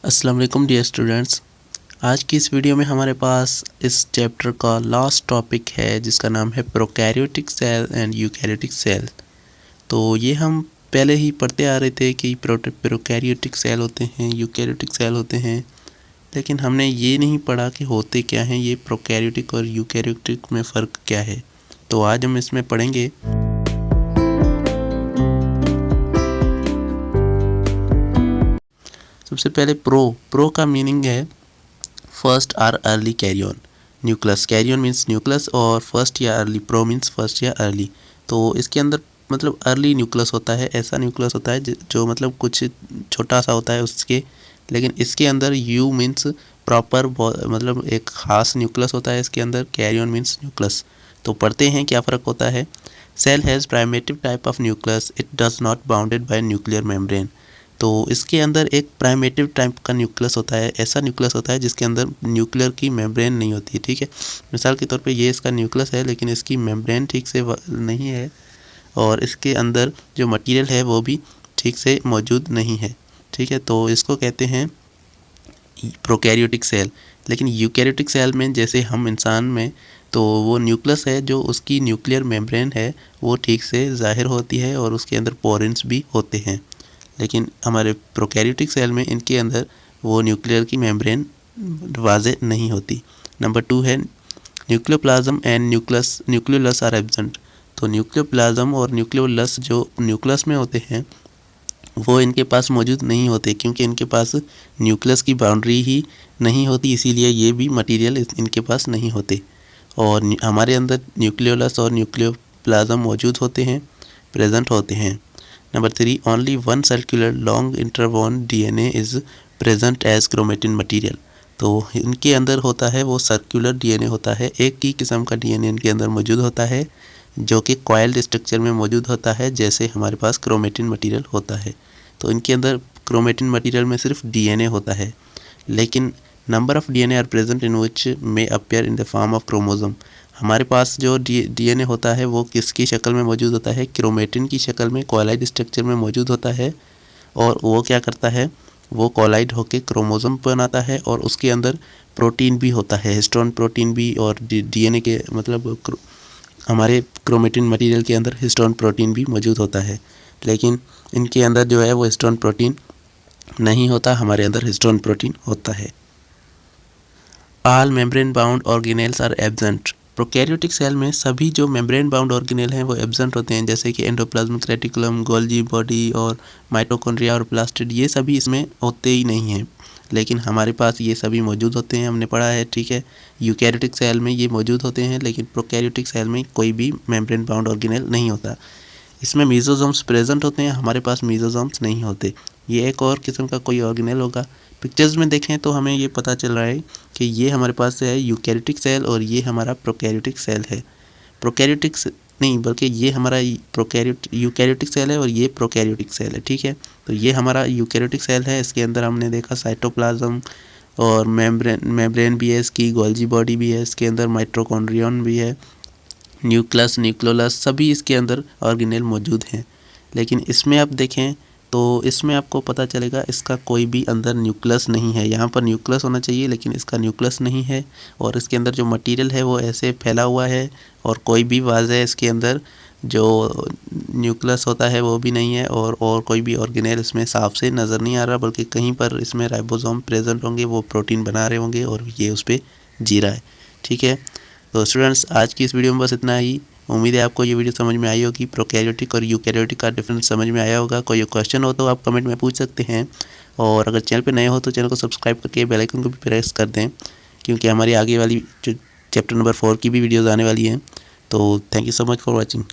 अस्सलाम वालेकुम dear students. आज की इस वीडियो में हमारे पास इस चैप्टर का लास्ट टॉपिक है जिसका नाम है prokaryotic cell and eukaryotic cell. तो ये हम पहले ही पढ़ते आ रहे थे कि प्रोकैरियोटिक सेल होते हैं, यूकैरियोटिक सेल होते हैं, लेकिन हमने ये नहीं पढ़ा कि होते क्या हैं, ये प्रोकैरियोटिक और यूकैरियोटिक में फ़र्क क्या है। तो आज हम इसमें पढ़ेंगे। सबसे पहले प्रो का मीनिंग है first or early karyon. Nucleus, karyon means nucleus और फर्स्ट या अर्ली, प्रो मीन्स फर्स्ट या अर्ली। तो इसके अंदर मतलब अर्ली न्यूक्लियस होता है, ऐसा न्यूक्लियस होता है जो मतलब कुछ छोटा सा होता है उसके, लेकिन इसके अंदर यू मीन्स प्रॉपर, मतलब एक ख़ास न्यूक्लियस होता है इसके अंदर। Karyon means nucleus. तो पढ़ते हैं क्या फ़र्क होता है। Cell has primitive type of nucleus, it does not bounded by nuclear membrane. तो इसके अंदर एक प्राइमेटिव टाइप का न्यूक्लियस होता है, ऐसा न्यूक्लियस होता है जिसके अंदर न्यूक्लियर की मेम्ब्रेन नहीं होती, ठीक है। मिसाल के तौर पे ये इसका न्यूक्लियस है लेकिन इसकी मेम्ब्रेन ठीक से नहीं है और इसके अंदर जो मटेरियल है वो भी ठीक से मौजूद नहीं है, ठीक है। तो इसको कहते हैं प्रोकैरियोटिक सेल। लेकिन यूकैरियोटिक सेल में, जैसे हम इंसान में, तो वो न्यूक्लियस है जो उसकी न्यूक्लियर मेम्ब्रेन है वो ठीक से ज़ाहिर होती है और उसके अंदर पोरेंस भी होते हैं। लेकिन हमारे प्रोकैरियोटिक सेल में इनके अंदर वो न्यूक्लियर की मेम्ब्रेन वाज़े नहीं होती। नंबर 2 है nucleoplasm and nucleolus are absent. तो न्यूक्लियोप्लाज्म और न्यूक्लियोलस जो न्यूक्लियस में होते हैं वो इनके पास मौजूद नहीं होते, क्योंकि इनके पास न्यूक्लियस की बाउंड्री ही नहीं होती, इसीलिए ये भी मटेरियल इनके पास नहीं होते। और हमारे अंदर न्यूक्लियोलस और न्यूक्लियोप्लाज्म मौजूद होते हैं, प्रेजेंट होते हैं। Number 3, only one circular long इंटरवॉन DNA is present as chromatin material. तो इनके अंदर होता है वो सर्कुलर डीएनए होता है, एक ही किस्म का डीएनए इनके अंदर मौजूद होता है जो कि कॉइल्ड स्ट्रक्चर में मौजूद होता है, जैसे हमारे पास क्रोमेटिन मटेरियल होता है। तो इनके अंदर क्रोमेटिन मटेरियल में सिर्फ डीएनए होता है, लेकिन number of DNA are present in which may appear in the form of chromosome. हमारे पास जो डीएनए होता है वो किसकी शक्ल में मौजूद होता है, क्रोमेटिन की शक्ल में, कॉलाइड स्ट्रक्चर में मौजूद होता है। और वो क्या करता है, वो कॉलाइड होकर क्रोमोसोम बनाता है और उसके अंदर प्रोटीन भी होता है, हिस्टोन प्रोटीन भी। और डीएनए के मतलब हमारे क्रोमेटिन मटेरियल के अंदर हिस्टोन प्रोटीन भी मौजूद होता है, लेकिन इनके अंदर जो है वो हिस्टोन प्रोटीन नहीं होता, हमारे अंदर हिस्टोन प्रोटीन होता है। All membrane bound organelles are absent. Prokaryotic cell में सभी जो मेम्ब्रेन बाउंड ऑर्गेनेल हैं वो एब्सेंट होते हैं, जैसे कि एंडोप्लाज्मिक रेटिकुलम, गोल्गी बॉडी और माइटोकॉन्ड्रिया और प्लास्टिड, ये सभी इसमें होते ही नहीं हैं। लेकिन हमारे पास ये सभी मौजूद होते हैं, हमने पढ़ा है, ठीक है। यूकैरियोटिक सेल में ये मौजूद होते हैं, लेकिन प्रोकैरियोटिक सेल में कोई भी मेम्ब्रेन बाउंड ऑर्गेनेल नहीं होता। इसमें मीजोसोम्स प्रेजेंट होते हैं, हमारे पास मीजोसोम्स नहीं होते। ये एक और किस्म का कोई ऑर्गेनेल होगा। पिक्चर्स में देखें तो हमें ये पता चल रहा है कि ये हमारे पास है यूकैरियोटिक सेल और ये हमारा प्रोकैरियोटिक सेल है। प्रोकैरियोटिक नहीं, बल्कि ये हमारा यूकैरियोटिक सेल है और ये प्रोकैरियोटिक सेल है, ठीक है। तो ये हमारा यूकैरियोटिक सेल है, इसके अंदर हमने देखा साइटोप्लाज्म और मेम्ब्रेन भी है, इसकी गोल्गी बॉडी भी है, इसके अंदर माइटोकॉन्ड्रियन भी है, न्यूक्लियस, न्यूक्लियोलस, सभी इसके अंदर ऑर्गेनेल मौजूद हैं। लेकिन इसमें आप देखें तो इसमें आपको पता चलेगा इसका कोई भी अंदर न्यूक्लियस नहीं है। यहाँ पर न्यूक्लियस होना चाहिए लेकिन इसका न्यूक्लियस नहीं है, और इसके अंदर जो मटेरियल है वो ऐसे फैला हुआ है और कोई भी वाज़े इसके अंदर जो न्यूक्लियस होता है वो भी नहीं है, और कोई भी ऑर्गेनेल इसमें साफ से नज़र नहीं आ रहा, बल्कि कहीं पर इसमें राइबोसोम प्रेजेंट होंगे, वो प्रोटीन बना रहे होंगे और ये उस पर जी रहा है, ठीक है। तो स्टूडेंट्स, आज की इस वीडियो में बस इतना ही। उम्मीद है आपको ये वीडियो समझ में आई होगी, प्रोकैरियोटिक और यूकैरियोटिक का डिफरेंस समझ में आया होगा। कोई क्वेश्चन हो तो आप कमेंट में पूछ सकते हैं, और अगर चैनल पे नए हो तो चैनल को सब्सक्राइब करके बेल आइकन को भी प्रेस कर दें, क्योंकि हमारी आगे वाली जो चैप्टर नंबर 4 की भी वीडियोज़ आने वाली हैं। तो thank you so much for watching.